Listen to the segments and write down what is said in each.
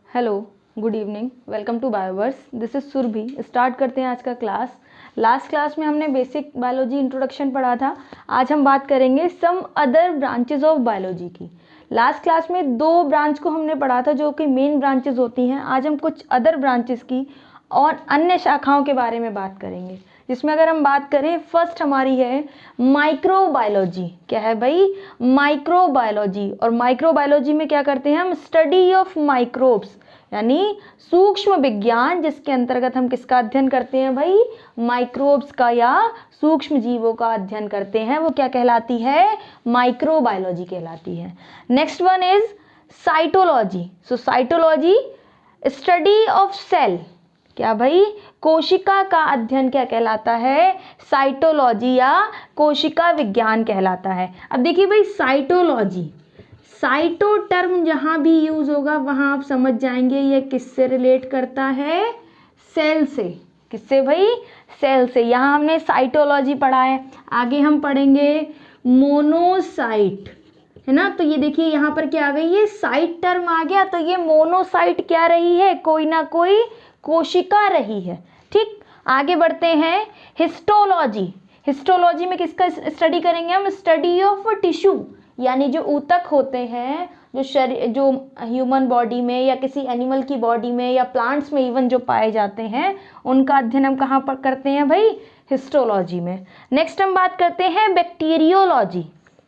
Hello, good evening, welcome to Bioverse. This is Surabhi. Start करते हैं आज का क्लास। लास्ट क्लास में हमने बेसिक बायोलॉजी इंट्रोडक्शन पढ़ा था। आज हम बात करेंगे some other branches of biology की। लास्ट क्लास में 2 ब्रांच को हमने पढ़ा था जो कि मेन ब्रांचेज होती हैं। आज हम कुछ अदर ब्रांचेस की और अन्य शाखाओं के बारे में बात करेंगे, जिसमें अगर हम बात करें फर्स्ट हमारी है माइक्रोबायोलॉजी। क्या है भाई? माइक्रोबायोलॉजी। और माइक्रोबायोलॉजी में क्या करते हैं हम? स्टडी ऑफ माइक्रोब्स, यानी सूक्ष्म विज्ञान, जिसके अंतर्गत हम किसका अध्ययन करते हैं भाई? माइक्रोब्स का या सूक्ष्म जीवों का अध्ययन करते हैं। वो क्या कहलाती है? माइक्रोबायोलॉजी कहलाती है। Next one is cytology. So cytology study of cell. क्या भाई? कोशिका का अध्ययन क्या कहलाता है? साइटोलॉजी या कोशिका विज्ञान कहलाता है। अब देखिए भाई, साइटोलॉजी, साइटो टर्म जहां भी यूज होगा वहां आप समझ जाएंगे ये किससे रिलेट करता है? सेल से। किससे भाई? सेल से। यहाँ हमने साइटोलॉजी पढ़ा है, आगे हम पढ़ेंगे मोनोसाइट, है ना। तो ये देखिए यहाँ पर क्या आ गई? ये साइट टर्म आ गया, तो ये मोनोसाइट क्या रही है? कोई ना कोई कोशिका रही है। ठीक, आगे बढ़ते हैं हिस्टोलॉजी। हिस्टोलॉजी में किसका स्टडी करेंगे हम? स्टडी ऑफ टिश्यू, यानी जो ऊतक होते हैं, जो शरीर, जो ह्यूमन बॉडी में या किसी एनिमल की बॉडी में या प्लांट्स में इवन जो पाए जाते हैं, उनका अध्ययन हम कहाँ पर करते हैं भाई? हिस्टोलॉजी में। नेक्स्ट हम बात करते हैं बैक्टीरियोलॉजी।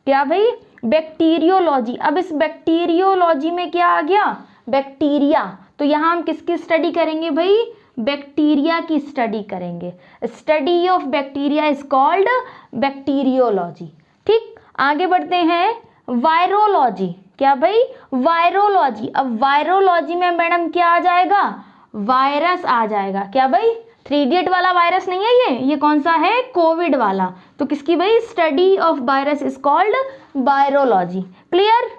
क्या भाई? बैक्टीरियोलॉजी। अब इस बैक्टीरियोलॉजी में क्या आ गया? बैक्टीरिया। तो यहाँ हम किसकी स्टडी करेंगे भाई? बैक्टीरिया की स्टडी करेंगे। Study of bacteria is called bacteriology. ठीक, आगे बढ़ते हैं वायरोलॉजी। क्या भाई? वायरोलॉजी। अब वायरोलॉजी में मैडम क्या आ जाएगा? वायरस आ जाएगा। क्या भाई? 3 इडियट वाला वायरस नहीं है ये कौन सा है? कोविड वाला। तो किसकी भाई? Study of virus is called virology. Clear?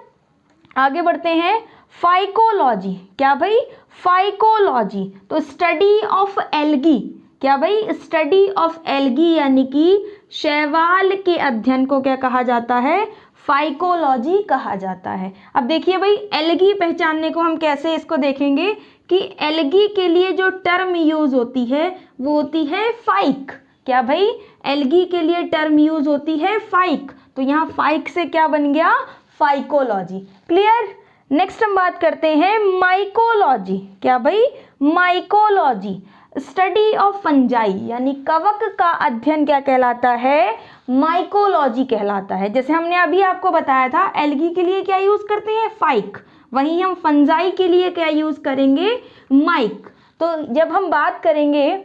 आगे बढ़ते हैं फाइकोलॉजी। क्या भाई? फाइकोलॉजी। तो स्टडी ऑफ एल्गी। क्या भाई? स्टडी ऑफ एल्गी, यानी कि शैवाल के अध्ययन को क्या कहा जाता है? फाइकोलॉजी कहा जाता है। अब देखिए भाई, एल्गी पहचानने को हम कैसे इसको देखेंगे कि एल्गी के लिए जो टर्म यूज होती है वो होती है फाइक। क्या भाई? एल्गी के लिए टर्म यूज होती है फाइक। तो यहाँ फाइक से क्या बन गया? फाइकोलॉजी। क्लियर? नेक्स्ट हम बात करते हैं माइकोलॉजी। क्या भाई? माइकोलॉजी स्टडी ऑफ फंजाई, यानी कवक का अध्ययन क्या कहलाता है? माइकोलॉजी कहलाता है। जैसे हमने अभी आपको बताया था, एल्गी के लिए क्या यूज करते हैं? फाइक। वहीं हम फंजाई के लिए क्या यूज करेंगे? माइक। तो जब हम बात करेंगे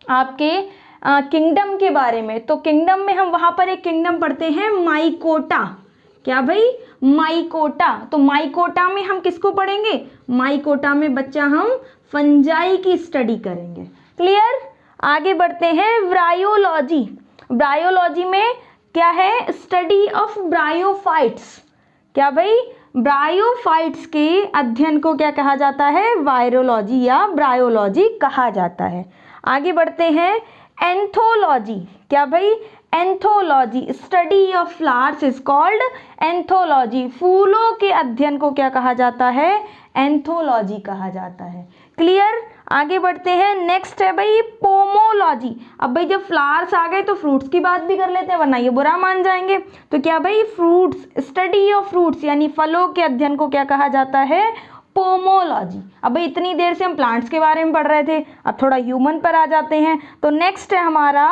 आपके किंगडम के बारे में, तो किंगडम में हम वहां पर एक किंगडम पढ़ते हैं माइकोटा। क्या भाई? माइकोटा। तो माइकोटा में हम किसको पढ़ेंगे? माइकोटा में बच्चा हम फंजाई की स्टडी करेंगे। क्लियर? आगे बढ़ते हैं ब्रायोलॉजी। ब्रायोलॉजी में क्या है? Study of bryophytes. क्या भाई? ब्रायोफाइट्स के अध्ययन को क्या कहा जाता है? वायरोलॉजी या ब्रायोलॉजी कहा जाता है। आगे बढ़ते हैं एंथोलॉजी। क्या भाई? Anthology study of flowers is called anthology. फूलों के अध्ययन को क्या कहा जाता है? एंथोलॉजी कहा जाता है। क्लियर? आगे बढ़ते हैं। नेक्स्ट है भाई पोमोलॉजी। अब भाई जब फ्लावर्स आ गए तो फ्रूट्स की बात भी कर लेते हैं, वरना ये बुरा मान जाएंगे। तो क्या भाई? फ्रूट्स, स्टडी ऑफ फ्रूट्स, यानी फलों के अध्ययन को क्या कहा जाता है? पोमोलॉजी। अब भाई इतनी देर से हम प्लांट्स के बारे में पढ़ रहे थे, अब थोड़ा ह्यूमन पर आ जाते हैं। तो नेक्स्ट है हमारा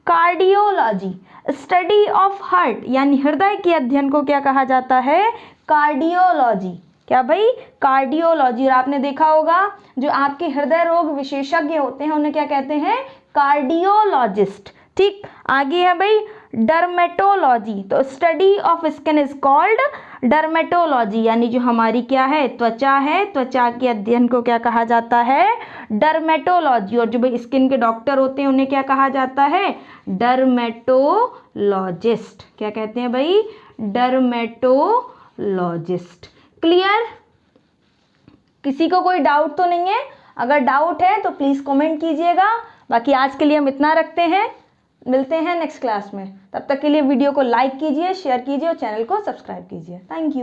कार्डियोलॉजी स्टडी ऑफ हार्ट, यानी हृदय के अध्ययन को क्या कहा जाता है? कार्डियोलॉजी। क्या भाई? कार्डियोलॉजी। और आपने देखा होगा जो आपके हृदय रोग विशेषज्ञ होते हैं उन्हें क्या कहते हैं? कार्डियोलॉजिस्ट। ठीक, आगे है भाई डर्मेटोलॉजी। तो study of skin is called dermatology, यानी जो हमारी क्या है? त्वचा है, त्वचा के अध्ययन को क्या कहा जाता है? डर्मेटोलॉजी। और जो भाई स्किन के डॉक्टर होते हैं उन्हें क्या कहा जाता है? डर्मेटोलॉजिस्ट। क्या कहते हैं भाई? डर्मेटोलॉजिस्ट। क्लियर? किसी को कोई डाउट तो नहीं है? अगर डाउट है तो प्लीज कमेंट कीजिएगा। बाकी आज के लिए हम इतना रखते हैं, मिलते हैं नेक्स्ट क्लास में। तब तक के लिए वीडियो को लाइक कीजिए, शेयर कीजिए और चैनल को सब्सक्राइब कीजिए। Thank you.